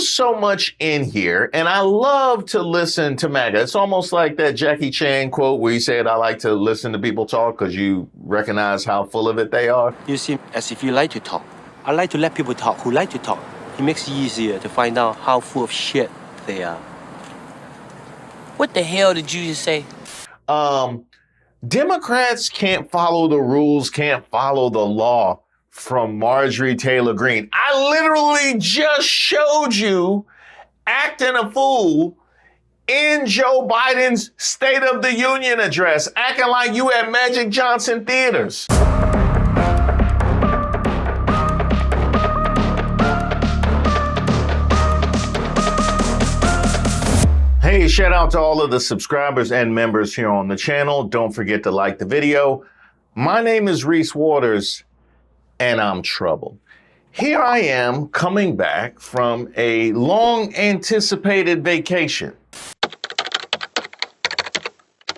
was so much in here, and I love to listen to MAGA. It's almost like that Jackie Chan quote where he said, I like to listen to people talk because you recognize how full of it they are. You seem as if you like to talk. I like to let people talk who like to talk. It makes it easier to find out how full of shit they are. What the hell did you just say? Democrats can't follow the rules, can't follow the law from Marjorie Taylor Greene. I literally just showed you acting a fool in Joe Biden's State of the Union address, acting like you at Magic Johnson Theaters. Hey, shout out to all of the subscribers and members here on the channel. Don't forget to like the video. My name is Reese Waters, and I'm troubled. Here I am coming back from a long-anticipated vacation.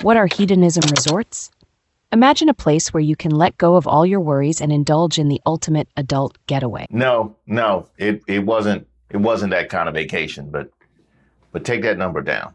What are hedonism resorts? Imagine a place where you can let go of all your worries and indulge in the ultimate adult getaway. No, it wasn't that kind of vacation, but take that number down.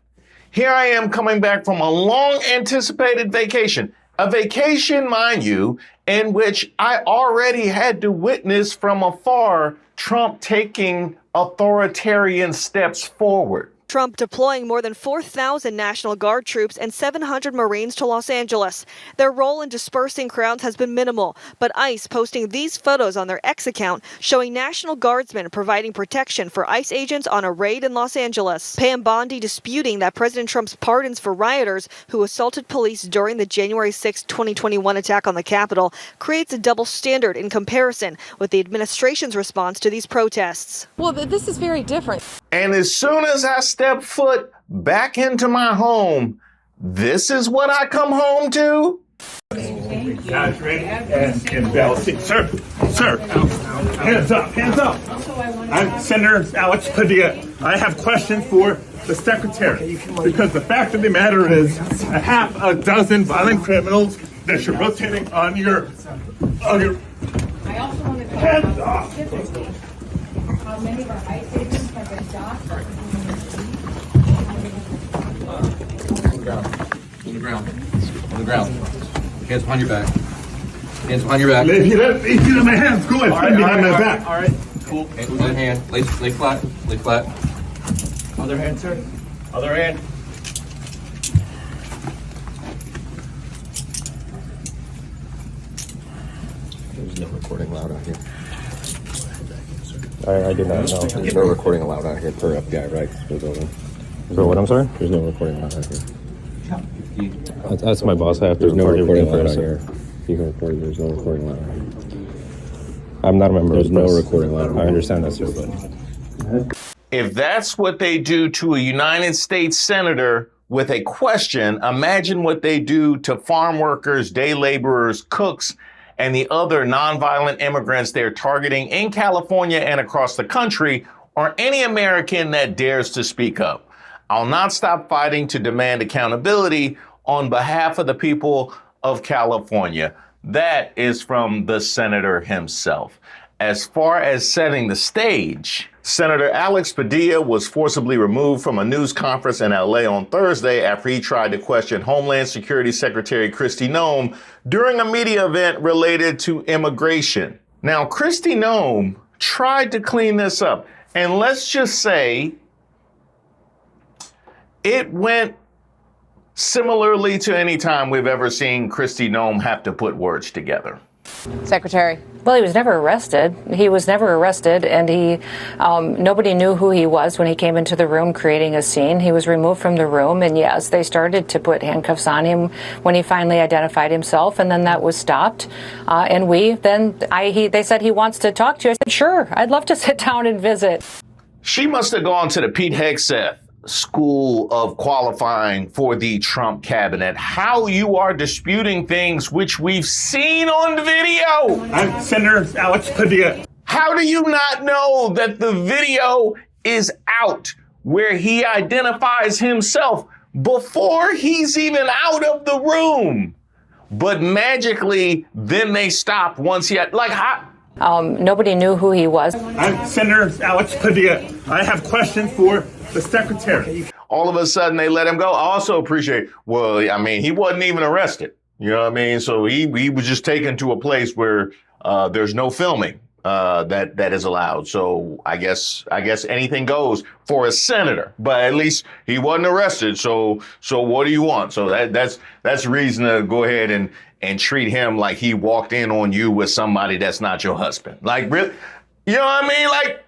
Here I am coming back from a long-anticipated vacation. A vacation, mind you, in which I already had to witness from afar Trump taking authoritarian steps forward. Trump deploying more than 4,000 National Guard troops and 700 Marines to Los Angeles. Their role in dispersing crowds has been minimal, but ICE posting these photos on their X account showing National Guardsmen providing protection for ICE agents on a raid in Los Angeles. Pam Bondi disputing that President Trump's pardons for rioters who assaulted police during the January 6, 2021 attack on the Capitol creates a double standard in comparison with the administration's response to these protests. Well, this is very different. And as soon as I step foot back into my home, this is what I come home to? Guys, ready? And bell seat. Sir, hands up. I'm Senator Alex Padilla. I have questions for the secretary, because the fact of the matter is a half a dozen violent criminals that you're rotating on your hands off. How many of our ICE agents have been docked? On the ground. Hands behind your back. If you let my hands go ahead, stand behind my back. All right. Cool. One hand. Lay flat. Other hand, sir. Other hand. There's no recording allowed out here. I did not know. There's no recording allowed out here per FBI regs for the building. So what, I'm sorry? There's no recording allowed out here. That's my boss. I have to There's no recording for allowed us. out here. You can record. There's no recording allowed out here. I'm not a member There's of no the press. recording allowed out here. I understand that, sir, but If that's what they do to a United States senator with a question, imagine what they do to farm workers, day laborers, cooks, and the other nonviolent immigrants they're targeting in California and across the country, or any American that dares to speak up. I'll not stop fighting to demand accountability on behalf of the people of California. That is from the senator himself. As far as setting the stage, Senator Alex Padilla was forcibly removed from a news conference in LA on Thursday after he tried to question Homeland Security Secretary Kristi Noem during a media event related to immigration. Now, Kristi Noem tried to clean this up, and let's just say it went similarly to any time we've ever seen Kristi Noem have to put words together. Secretary. Well, he was never arrested. And he, nobody knew who he was when he came into the room creating a scene. He was removed from the room, and yes, they started to put handcuffs on him when he finally identified himself, and then that was stopped. They said he wants to talk to you. I said, sure, I'd love to sit down and visit. She must have gone to the Pete Hegseth School of Qualifying for the Trump cabinet. How you are disputing things which we've seen on the video. I'm Senator Alex Padilla. How do you not know that the video is out where he identifies himself before he's even out of the room? But magically, then they stop once he had, Nobody knew who he was. I'm Senator Alex Padilla. I have questions for the secretary. All of a sudden they let him go. I also appreciate, well, I mean, he wasn't even arrested. You know what I mean? So he was just taken to a place where there's no filming that is allowed. So I guess anything goes for a senator, but at least he wasn't arrested. So what do you want? So that's reason to go ahead and treat him like he walked in on you with somebody that's not your husband. Like, really? You know what I mean? Like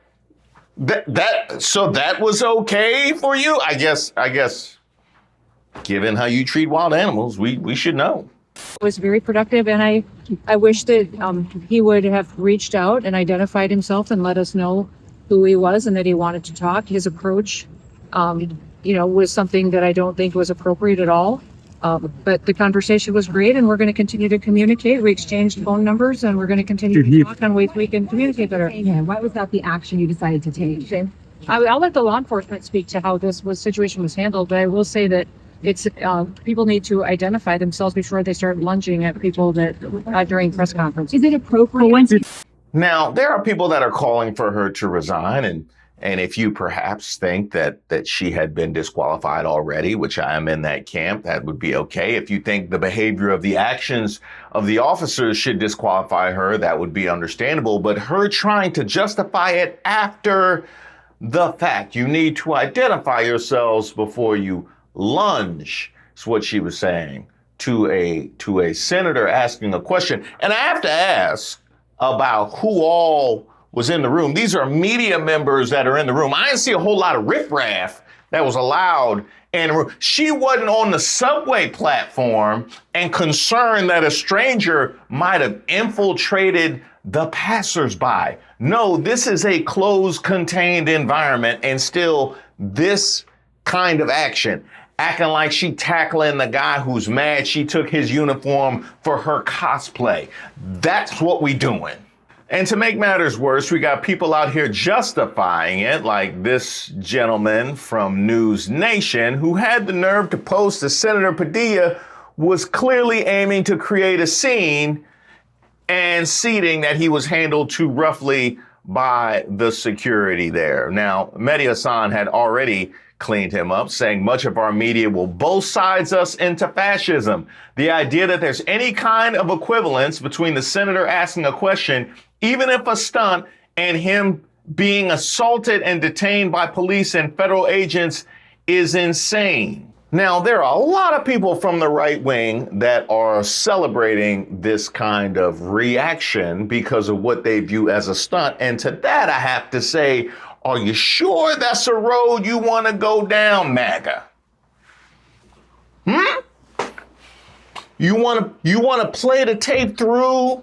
so that was okay for you? I guess given how you treat wild animals, we should know. It was very productive, and I wish that he would have reached out and identified himself and let us know who he was and that he wanted to talk. His approach, was something that I don't think was appropriate at all. But the conversation was great, and we're going to continue to communicate. We exchanged phone numbers, and we're going to continue to talk on ways we can communicate better. Why was that the action you decided to take? I'll let the law enforcement speak to how this situation was handled, but I will say that it's people need to identify themselves before they start lunging at people that during press conferences. Is it appropriate? Now, there are people that are calling for her to resign, and if you perhaps think that she had been disqualified already, which I am in that camp, that would be okay. If you think the behavior of the actions of the officers should disqualify her, that would be understandable. But her trying to justify it after the fact, you need to identify yourselves before you lunge, is what she was saying to a senator asking a question. And I have to ask about who all was in the room. These are media members that are in the room. I didn't see a whole lot of riffraff that was allowed in the room. She wasn't on the subway platform and concerned that a stranger might have infiltrated the passersby. No, this is a closed, contained environment, and still this kind of action. Acting like she tackling the guy who's mad she took his uniform for her cosplay. That's what we doing. And to make matters worse, we got people out here justifying it, like this gentleman from NewsNation who had the nerve to post that Senator Padilla was clearly aiming to create a scene and seating that he was handled too roughly by the security there. Now, Mehdi Hassan had already cleaned him up, saying much of our media will both sides us into fascism. The idea that there's any kind of equivalence between the senator asking a question, even if a stunt, and him being assaulted and detained by police and federal agents is insane. Now, there are a lot of people from the right wing that are celebrating this kind of reaction because of what they view as a stunt. And to that, I have to say, are you sure that's a road you want to go down, MAGA? You want to play the tape through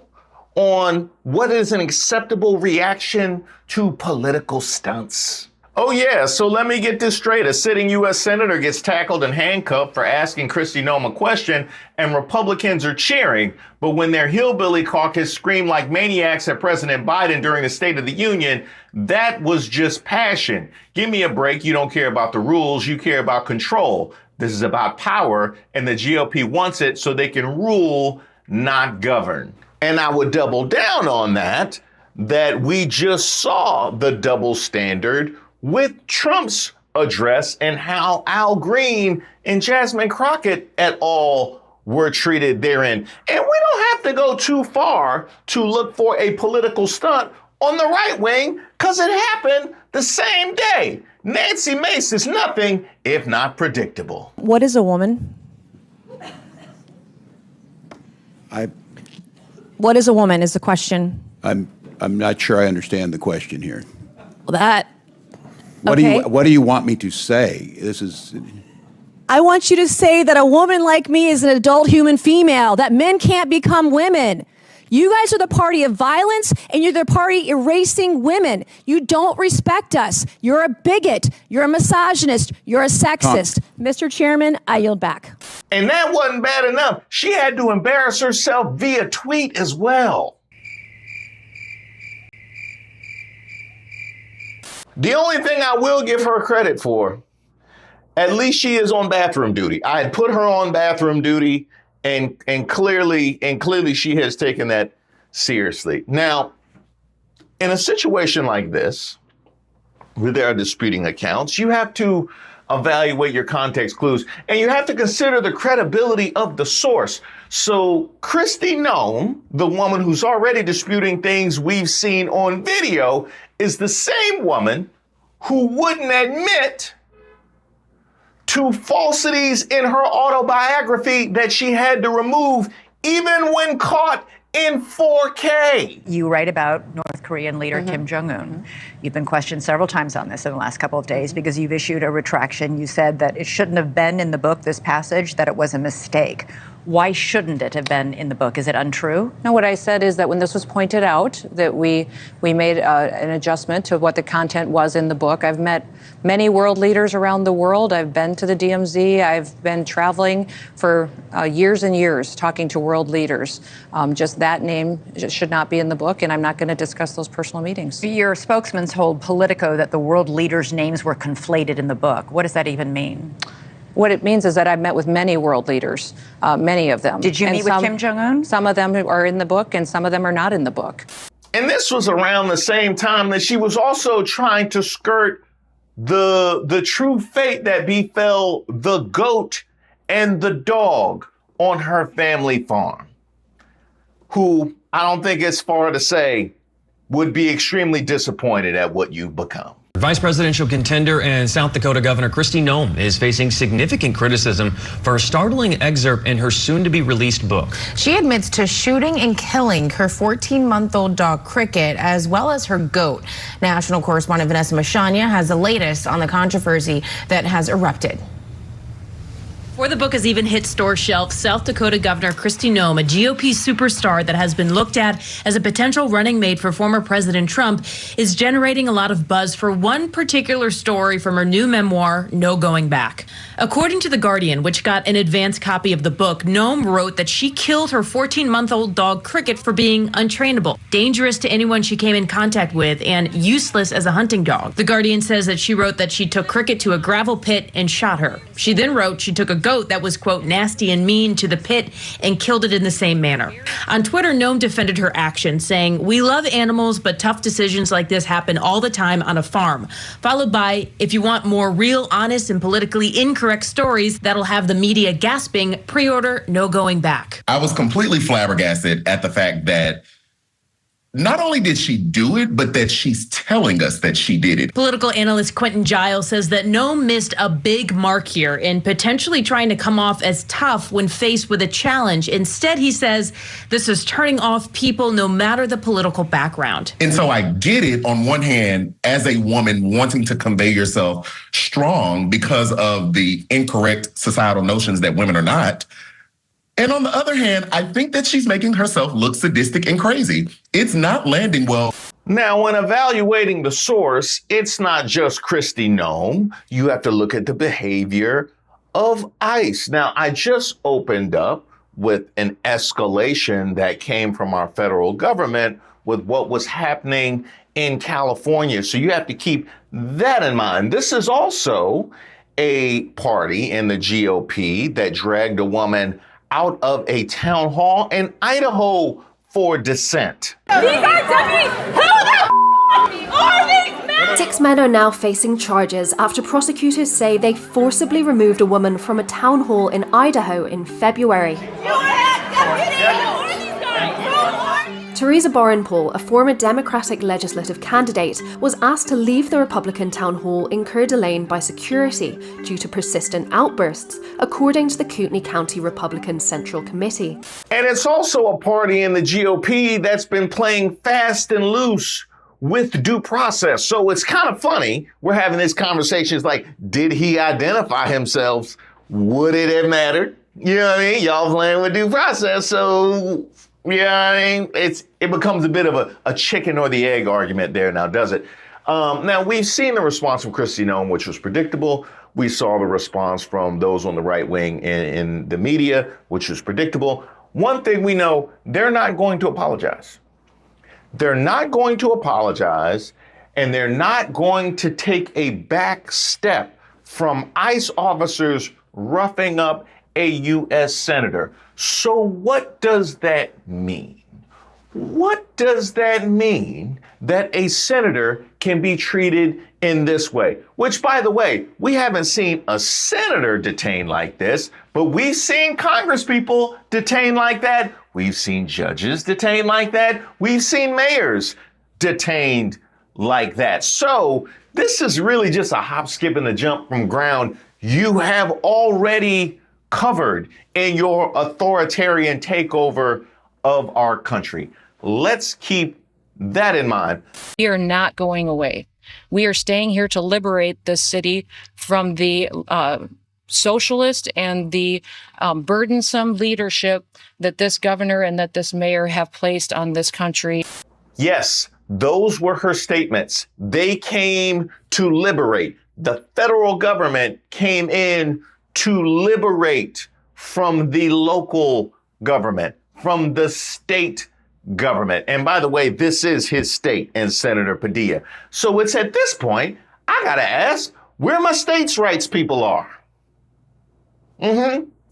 on what is an acceptable reaction to political stunts? Oh yeah, so let me get this straight. A sitting U.S. senator gets tackled and handcuffed for asking Kristi Noem a question, and Republicans are cheering. But when their hillbilly caucus screamed like maniacs at President Biden during the State of the Union, that was just passion. Give me a break. You don't care about the rules. You care about control. This is about power, and the GOP wants it so they can rule, not govern. And I would double down on that we just saw the double standard with Trump's address and how Al Green and Jasmine Crockett et al. Were treated therein. And we don't have to go too far to look for a political stunt on the right wing, because it happened the same day. Nancy Mace is nothing if not predictable. What is a woman? What is a woman is the question. I'm not sure I understand the question here. Well, that. What do you want me to say? This is. I want you to say that a woman like me is an adult human female, that men can't become women. You guys are the party of violence, and you're the party erasing women. You don't respect us. You're a bigot. You're a misogynist. You're a sexist. Mr. Chairman, I yield back. And that wasn't bad enough. She had to embarrass herself via tweet as well. The only thing I will give her credit for, at least she is on bathroom duty. I had put her on bathroom duty, and clearly she has taken that seriously. Now, In a situation like this, where there are disputing accounts, you have to evaluate your context clues, and you have to consider the credibility of the source. So Kristi Noem, the woman who's already disputing things we've seen on video, is the same woman who wouldn't admit to falsities in her autobiography that she had to remove even when caught in 4K. You write about North Korean leader Kim Jong-un. You've been questioned several times on this in the last couple of days because you've issued a retraction. You said that it shouldn't have been in the book, this passage, that it was a mistake. Why shouldn't it have been in the book? Is it untrue? No, what I said is that when this was pointed out, that we made an adjustment to what the content was in the book. I've met many world leaders around the world. I've been to the DMZ. I've been traveling for years and years talking to world leaders. Just that name should not be in the book, and I'm not going to discuss those personal meetings. Your spokesman told Politico that the world leaders' names were conflated in the book. What does that even mean? What it means is that I've met with many world leaders, many of them. Did you meet with Kim Jong-un? Some of them are in the book, and some of them are not in the book. And this was around the same time that she was also trying to skirt the true fate that befell the goat and the dog on her family farm, who I don't think it's far to say would be extremely disappointed at what you've become. Vice presidential contender and South Dakota Governor Kristi Noem is facing significant criticism for a startling excerpt in her soon-to-be-released book. She admits to shooting and killing her 14-month-old dog Cricket, as well as her goat. National correspondent Vanessa Mashanya has the latest on the controversy that has erupted. Before the book has even hit store shelves, South Dakota Governor Kristi Noem, a GOP superstar that has been looked at as a potential running mate for former President Trump, is generating a lot of buzz for one particular story from her new memoir, No Going Back. According to The Guardian, which got an advance copy of the book, Noem wrote that she killed her 14-month-old dog Cricket for being untrainable, dangerous to anyone she came in contact with, and useless as a hunting dog. The Guardian says that she wrote that she took Cricket to a gravel pit and shot her. She then wrote she took a goat that was, quote, nasty and mean to the pit and killed it in the same manner. On Twitter, Noem defended her action, saying, "We love animals, but tough decisions like this happen all the time on a farm." Followed by, "If you want more real, honest, and politically incorrect stories that'll have the media gasping, pre-order No Going Back." I was completely flabbergasted at the fact that not only did she do it, but that she's telling us that she did it. Political analyst Quentin Giles says that Noem missed a big mark here in potentially trying to come off as tough when faced with a challenge. Instead, he says this is turning off people no matter the political background. And so I get it on one hand as a woman wanting to convey yourself strong because of the incorrect societal notions that women are not. And on the other hand, I think that she's making herself look sadistic and crazy. It's not landing well. Now, when evaluating the source, it's not just Kristi Noem. You have to look at the behavior of ICE. Now, I just opened up with an escalation that came from our federal government with what was happening in California. So you have to keep that in mind. This is also a party in the GOP that dragged a woman out of a town hall in Idaho for dissent. These are dummies! Who the are these men? 6 men are now facing charges after prosecutors say they forcibly removed a woman from a town hall in Idaho in February. Teresa Borenpol, a former Democratic legislative candidate, was asked to leave the Republican town hall in Coeur d'Alene by security due to persistent outbursts, according to the Kootenai County Republican Central Committee. And it's also a party in the GOP that's been playing fast and loose with due process. So it's kind of funny. We're having this conversation. It's like, did he identify himself? Would it have mattered? You know what I mean? Y'all playing with due process. So, yeah, I mean, it becomes a bit of a chicken or the egg argument there now, does it? Now, we've seen the response from Kristi Noem, which was predictable. We saw the response from those on the right wing in the media, which was predictable. One thing we know, they're not going to apologize. They're not going to apologize, and they're not going to take a back step from ICE officers roughing up a U.S. senator. So what does that mean? what does that mean that a senator can be treated in this way? Which, by the way, we haven't seen a senator detained like this, but we've seen congresspeople detained like that. We've seen judges detained like that. We've seen mayors detained like that. So this is really just a hop, skip, and a jump from ground you have already covered in your authoritarian takeover of our country. Let's keep that in mind. We are not going away. We are staying here to liberate this city from the socialist and the burdensome leadership that this governor and that this mayor have placed on this country. Yes, those were her statements. They came to liberate. The federal government came in to liberate from the local government, from the state government. And by the way, this is his state and Senator Padilla. So it's at this point, I gotta ask where my states' rights people are.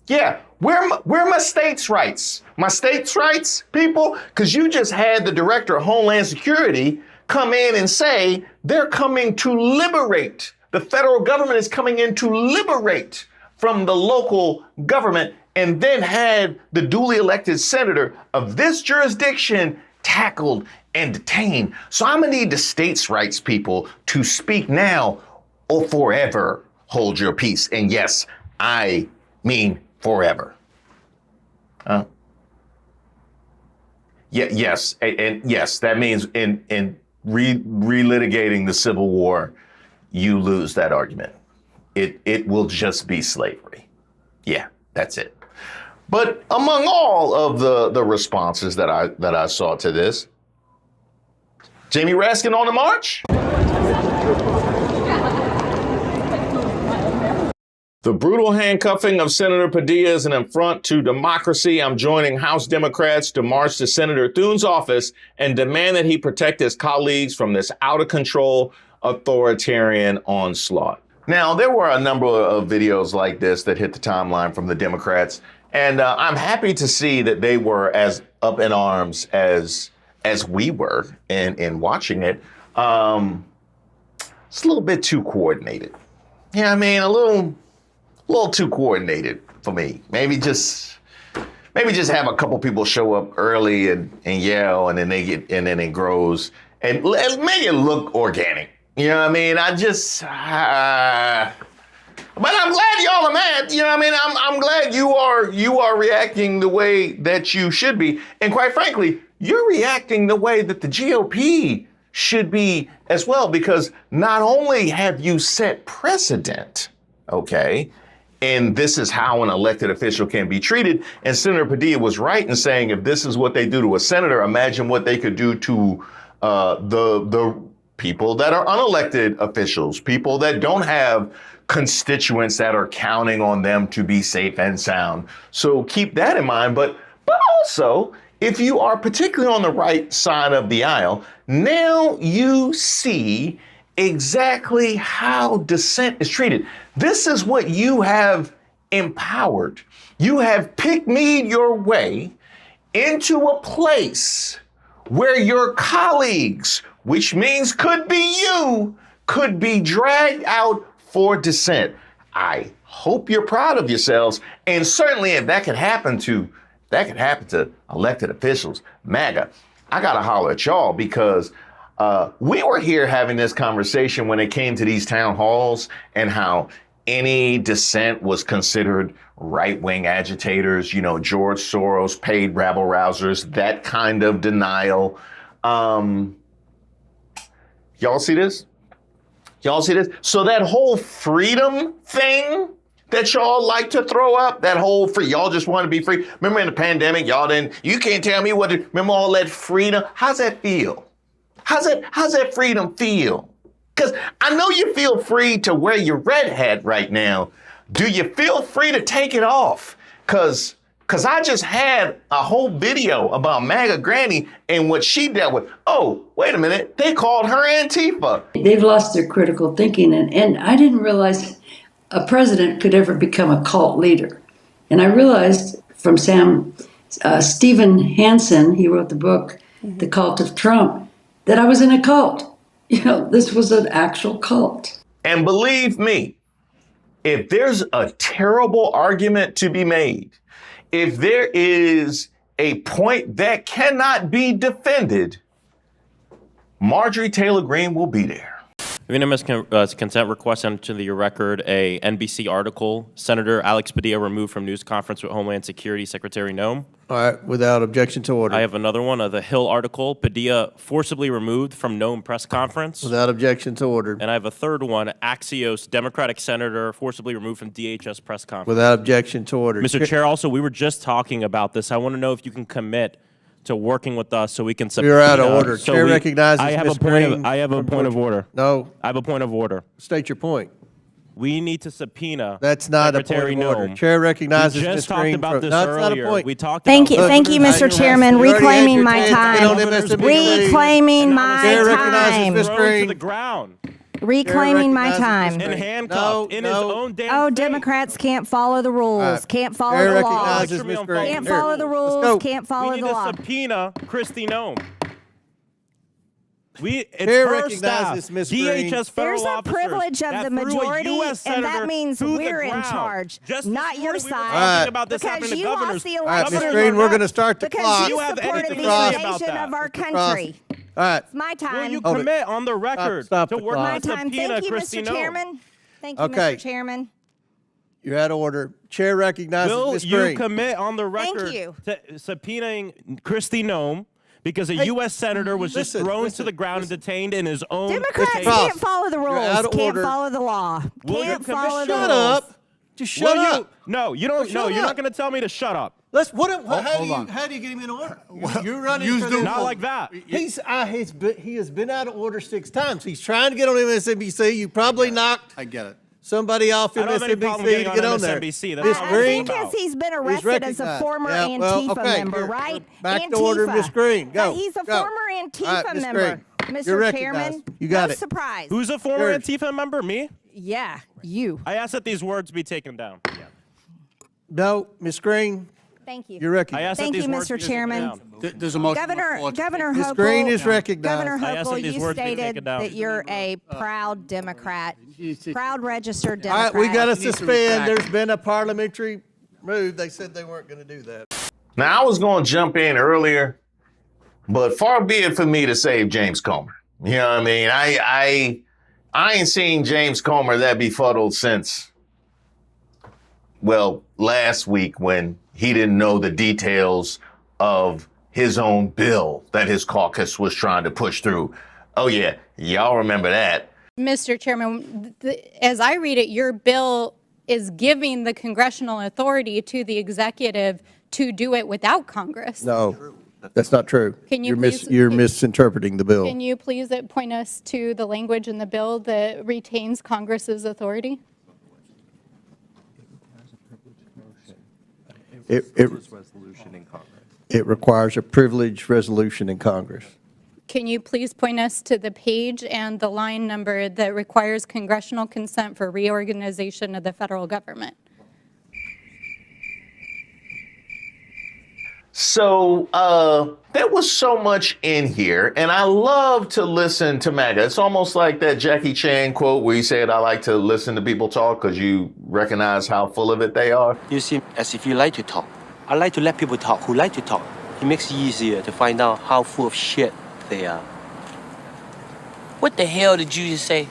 Yeah, where my states' rights? My states' rights people? Because you just had the director of Homeland Security come in and say they're coming to liberate. The federal government is coming in to liberate from the local government, and then had the duly elected senator of this jurisdiction tackled and detained. So I'm gonna need the states' rights people to speak now or forever hold your peace. And yes, I mean forever. Yes, and yes, that means in relitigating the Civil War, you lose that argument. It will just be slavery. Yeah, that's it. But among all of the responses that I saw to this, Jamie Raskin on the march. The brutal handcuffing of Senator Padilla is an affront to democracy. I'm joining House Democrats to march to Senator Thune's office and demand that he protect his colleagues from this out-of-control authoritarian onslaught. Now, there were a number of videos like this that hit the timeline from the Democrats, and I'm happy to see that they were as up in arms as we were in watching it. It's a little bit too coordinated. Yeah, I mean, a little too coordinated for me. Maybe just have a couple people show up early and yell, and then it grows, and make it look organic. You know what I mean? But I'm glad y'all are mad. You know what I mean? I'm glad you are reacting the way that you should be. And quite frankly, you're reacting the way that the GOP should be as well, because not only have you set precedent, okay, and this is how an elected official can be treated. And Senator Padilla was right in saying, if this is what they do to a senator, imagine what they could do to the people that are unelected officials, people that don't have constituents that are counting on them to be safe and sound. So keep that in mind. But also, if you are particularly on the right side of the aisle, now you see exactly how dissent is treated. This is what you have empowered. You have pick-me'd your way into a place where your colleagues, which means could be you, could be dragged out for dissent. I hope you're proud of yourselves. And certainly if that could happen to elected officials, MAGA, I gotta holler at y'all, because we were here having this conversation when it came to these town halls and how any dissent was considered right-wing agitators, you know, George Soros paid rabble-rousers, that kind of denial. Y'all see this? Y'all see this? So that whole freedom thing that y'all like to throw up, that whole free, y'all just want to be free. Remember in the pandemic, you can't tell me remember all that freedom? How's that feel? How's that freedom feel? Because I know you feel free to wear your red hat right now. Do you feel free to take it off? Because I just had a whole video about MAGA Granny and what she dealt with. Oh, wait a minute. They called her Antifa. They've lost their critical thinking. And I didn't realize a president could ever become a cult leader. And I realized from Stephen Hansen, he wrote the book, the cult of Trump, that I was in a cult. You know, this was an actual cult. And believe me, if there's a terrible argument to be made, if there is a point that cannot be defended, Marjorie Taylor Greene will be there. Unanimous consent request into the record a NBC article. Senator Alex Padilla removed from news conference with Homeland Security Secretary Noem. All right, without objection to order. I have another one, the Hill article. Padilla forcibly removed from Noem press conference. Without objection to order. And I have a third one, Axios Democratic Senator forcibly removed from DHS press conference. Without objection to order. Mr. Chair, also, we were just talking about this. I want to know if you can commit to working with us so we can subpoena. You're out of order. Chair recognizes I have Ms. a point. Greene I have a point of order. No. I have a point of order. State your point. We need to subpoena. That's not Secretary a point of order. Noem. Chair recognizes We Ms. just talked Greene. about this That's earlier. not a point. We talked Thank about you, thank you, Mr. Chairman. Reclaiming my time. Reclaiming my time. To the ground. Reclaiming my time. And handcuffed in his own damn Oh, face. Democrats can't follow the rules. Can't follow the law. Can't follow the rules. Can't follow the law. We need to subpoena Kristi Noem. It's Chair her recognizes staff, Ms. Greene. DHS federal There's a officers privilege of that the threw a majority, US and that senator means to the we're in ground. charge, Just not your this morning we were side. talking about this Because happening to you governors. lost the All right, election. Ms. Greene, we're going to start the Because clock. you You have supported anything the to say about invasion that? of our Mr. country. All right. It's my Will time. you commit on the record Stop to the work clock. My on time. subpoena Thank you, Kristi Mr. Noem? Chairman. Thank you, Okay. Mr. Chairman. You're out of order. Chair recognizes Will Ms. you Greene. commit on the Thank record you. to subpoenaing Kristi Noem because a U.S. senator was just thrown to the ground and detained in his own Democrats detained- can't follow the You're rules. out of Can't order. follow the law. Will you Can't commit- follow the Shut rules. up. Just shut Will you- up. No, you don't. No, Shut you're up. not going to tell me to shut up. Let's. How hold on. do you get him in order? You're running for the- the Not like that. he has been out of order 6 times. He's trying to get on MSNBC. You probably knocked I get it. somebody off I don't have any problem MSNBC to getting get on on there. MSNBC. That's Ms. not I Greene. think he's been arrested as a recognized. former Yeah, well, Antifa okay, member, here, right? back to Antifa. order, Ms. Greene. Go. But he's a Go. former Antifa All right, Ms. member. Greene. Mr. You're Chairman, recognized. You got no it. surprise. Who's a former Yours. Antifa member? Me? Yeah, you. I asked that these words be taken down. No, Ms. Greene. Thank you. You're I recognized. asked Thank that you, these words Mr. be taken Chairman. down. There's a motion. Governor Ms. Hochul, Greene is recognized. Governor I asked that Hochul, these you words be taken stated down. that you're a proud Democrat, proud registered All right, Democrat. we got to You need to suspend. retract. There's been a parliamentary move. They said they weren't going to do that. Now, I was going to jump in earlier, but far be it for me to save James Comer. You know what I mean? I ain't seen James Comer that befuddled since, well, last week when he didn't know the details of his own bill that his caucus was trying to push through. Oh, yeah, y'all remember that. Mr. Chairman, as I read it, your bill is giving the congressional authority to the executive to do it without Congress. No, that's not true. Can you You're misinterpreting the bill. Can you please point us to the language in the bill that retains Congress's authority? It requires a privileged resolution in Congress. Can you please point us to the page and the line number that requires congressional consent for reorganization of the federal government? So there was so much in here, and I love to listen to MAGA. It's almost like that Jackie Chan quote where he said, I like to listen to people talk because you recognize how full of it they are. You seem as if you like to talk. I like to let people talk who like to talk. It makes it easier to find out how full of shit they are. What the hell did you just say?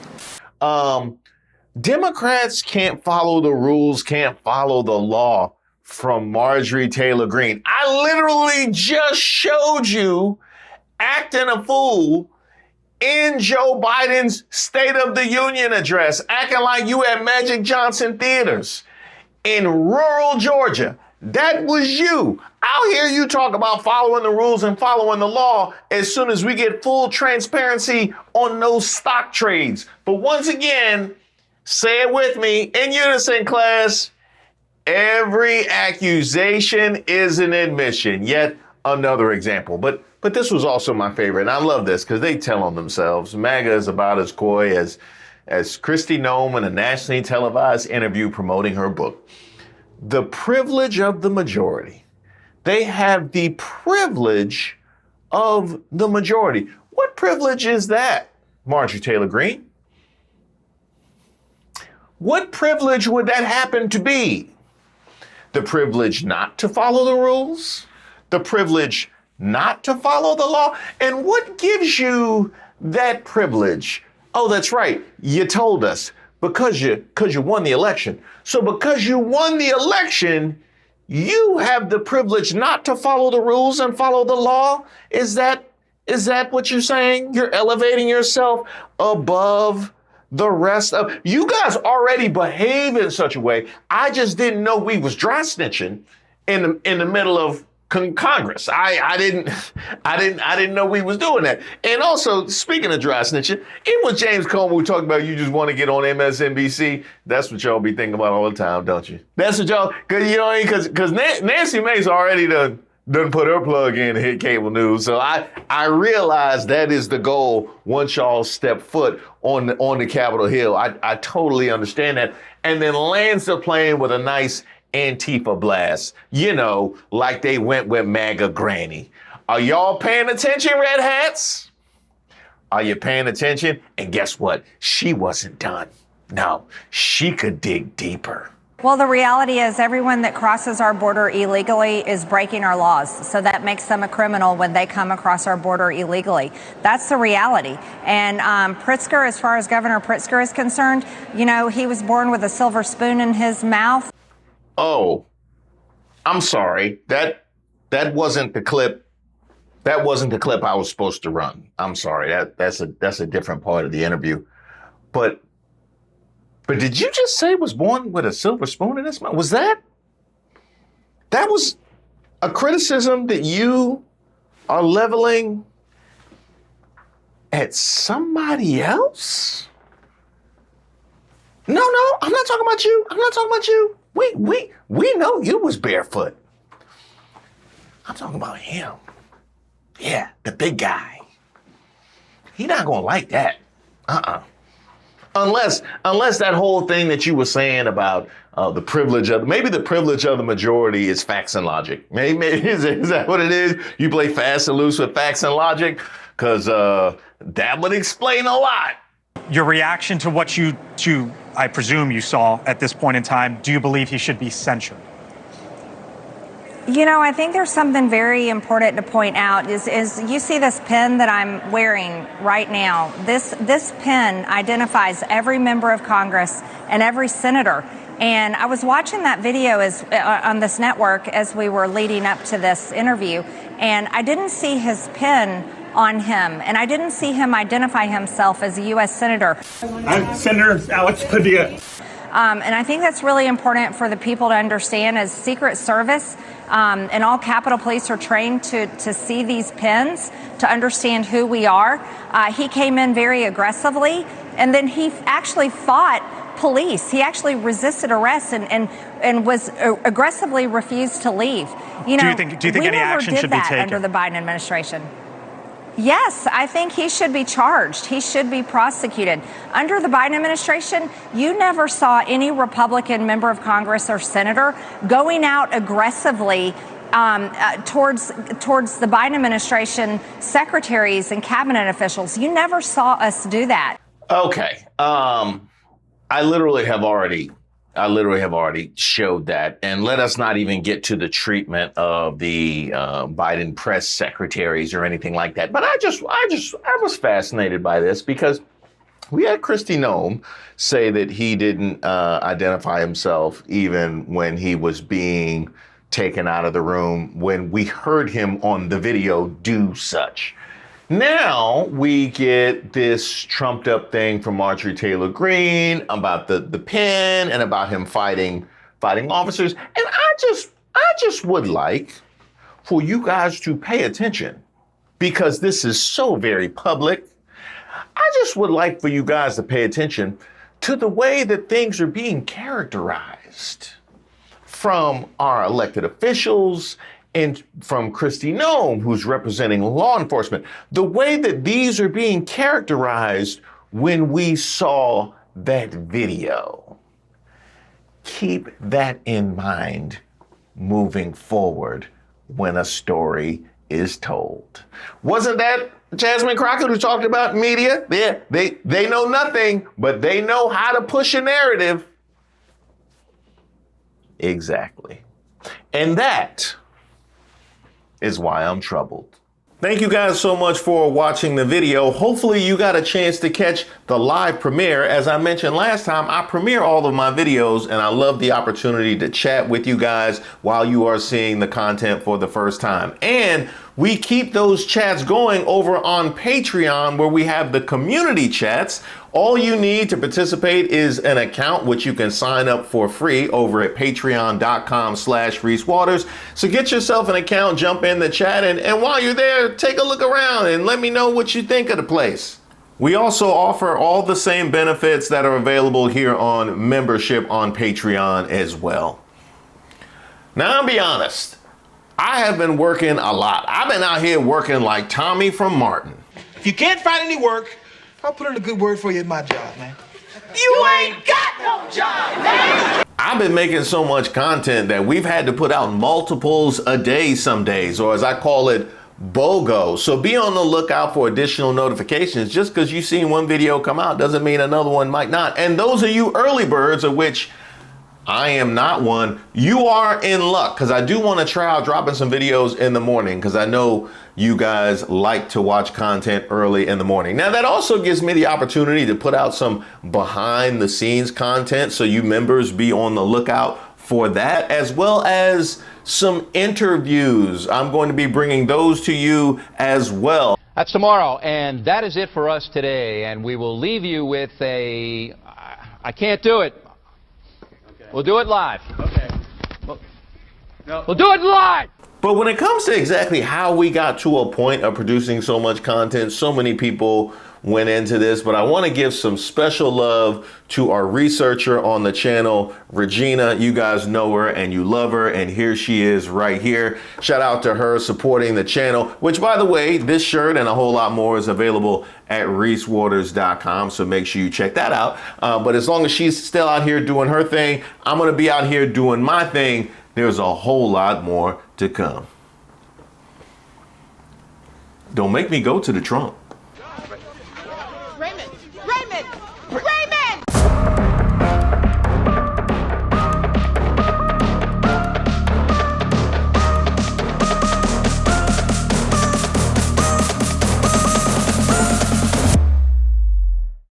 Democrats can't follow the rules, can't follow the law from Marjorie Taylor Greene. I literally just showed you acting a fool in Joe Biden's State of the Union address, acting like you at Magic Johnson Theaters in rural Georgia. That was you. I'll hear you talk about following the rules and following the law as soon as we get full transparency on those stock trades. But once again, say it with me in unison, class. Every accusation is an admission. Yet another example. But this was also my favorite. And I love this because they tell on themselves. MAGA is about as coy as Kristi Noem in a nationally televised interview promoting her book. The privilege of the majority. They have the privilege of the majority. What privilege is that, Marjorie Taylor Greene? What privilege would that happen to be? The privilege not to follow the rules? The privilege not to follow the law? And what gives you that privilege? Oh, that's right. You told us because you won the election. So because you won the election, you have the privilege not to follow the rules and follow the law? Is that what you're saying? You're elevating yourself above the rest of you guys already behave in such a way. I just didn't know we was dry snitching in the middle of Congress. I didn't know we was doing that. And also, speaking of dry snitching, it was James Comey who talked about you just want to get on MSNBC. That's what y'all be thinking about all the time, don't you? That's what y'all, because Nancy Mace already done put her plug in to hit cable news. So I realize that is the goal once y'all step foot on the Capitol Hill. I totally understand that. And then lands the plane with a nice Antifa blast, like they went with MAGA Granny. Are y'all paying attention, Red Hats? Are you paying attention? And guess what? She wasn't done. No, she could dig deeper. Well, the reality is everyone that crosses our border illegally is breaking our laws. So that makes them a criminal when they come across our border illegally. That's the reality. And Pritzker, as far as Governor Pritzker is concerned, he was born with a silver spoon in his mouth. Oh, I'm sorry. That wasn't the clip. That wasn't the clip I was supposed to run. I'm sorry. That's a different part of the interview. But did you just say was born with a silver spoon in his mouth? Was that was a criticism that you are leveling at somebody else? No, I'm not talking about you. I'm not talking about you. We know you was barefoot. I'm talking about him. Yeah, the big guy. He not gonna like that. Unless that whole thing that you were saying about the privilege of the majority is facts and logic. Maybe is that what it is? You play fast and loose with facts and logic? Because that would explain a lot. Your reaction to what I presume you saw at this point in time, do you believe he should be censured? I think there's something very important to point out is you see this pin that I'm wearing right now. This pin identifies every member of Congress and every senator. And I was watching that video on this network as we were leading up to this interview, and I didn't see his pin on him, and I didn't see him identify himself as a U.S. Senator. I'm Senator Alex Padilla. And I think that's really important for the people to understand as Secret Service and all Capitol Police are trained to see these pins, to understand who we are. He came in very aggressively, and then he actually fought police. He actually resisted arrest and was aggressively refused to leave. Do you think any action should be taken under the Biden administration? Yes, I think he should be charged. He should be prosecuted. Under the Biden administration, you never saw any Republican member of Congress or senator going out aggressively towards the Biden administration secretaries and cabinet officials. You never saw us do that. Okay. I literally have already showed that. And let us not even get to the treatment of the Biden press secretaries or anything like that. But I was fascinated by this because we had Kristi Noem say that he didn't identify himself even when he was being taken out of the room, when we heard him on the video do such. Now we get this trumped up thing from Marjorie Taylor Greene about the pen and about him fighting officers. And I just would like for you guys to pay attention because this is so very public. I just would like for you guys to pay attention to the way that things are being characterized from our elected officials and from Kristi Noem, who's representing law enforcement, the way that these are being characterized when we saw that video. Keep that in mind moving forward when a story is told. Wasn't that Jasmine Crockett who talked about media? Yeah, they know nothing, but they know how to push a narrative. Exactly. And that is why I'm troubled. Thank you guys so much for watching the video. Hopefully you got a chance to catch the live premiere. As I mentioned last time, I premiere all of my videos and I love the opportunity to chat with you guys while you are seeing the content for the first time. And we keep those chats going over on Patreon, where we have the community chats. All you need to participate is an account, which you can sign up for free over at patreon.com/Reese Waters. So get yourself an account, jump in the chat, and while you're there, take a look around and let me know what you think of the place. We also offer all the same benefits that are available here on membership on Patreon as well. Now, I'll be honest. I have been working a lot. I've been out here working like Tommy from Martin. If you can't find any work, I'll put in a good word for you at my job, man. You ain't got no job, man! I've been making so much content that we've had to put out multiples a day some days, or as I call it, BOGO. So be on the lookout for additional notifications. Just because you've seen one video come out doesn't mean another one might not. And those of you early birds, of which I am not one, you are in luck, because I do want to try out dropping some videos in the morning, because I know you guys like to watch content early in the morning. Now, that also gives me the opportunity to put out some behind the scenes content, so you members be on the lookout for that, as well as some interviews. I'm going to be bringing those to you as well. That's tomorrow, and that is it for us today, and we will leave you with a, I can't do it. We'll do it live. Okay. We'll do it live! But when it comes to exactly how we got to a point of producing so much content, so many people went into this, but I want to give some special love to our researcher on the channel, Regina. You guys know her and you love her, and here she is right here. Shout out to her supporting the channel, which, by the way, this shirt and a whole lot more is available at reesewaters.com, so make sure you check that out. But as long as she's still out here doing her thing, I'm going to be out here doing my thing. There's a whole lot more to come. Don't make me go to the Trump.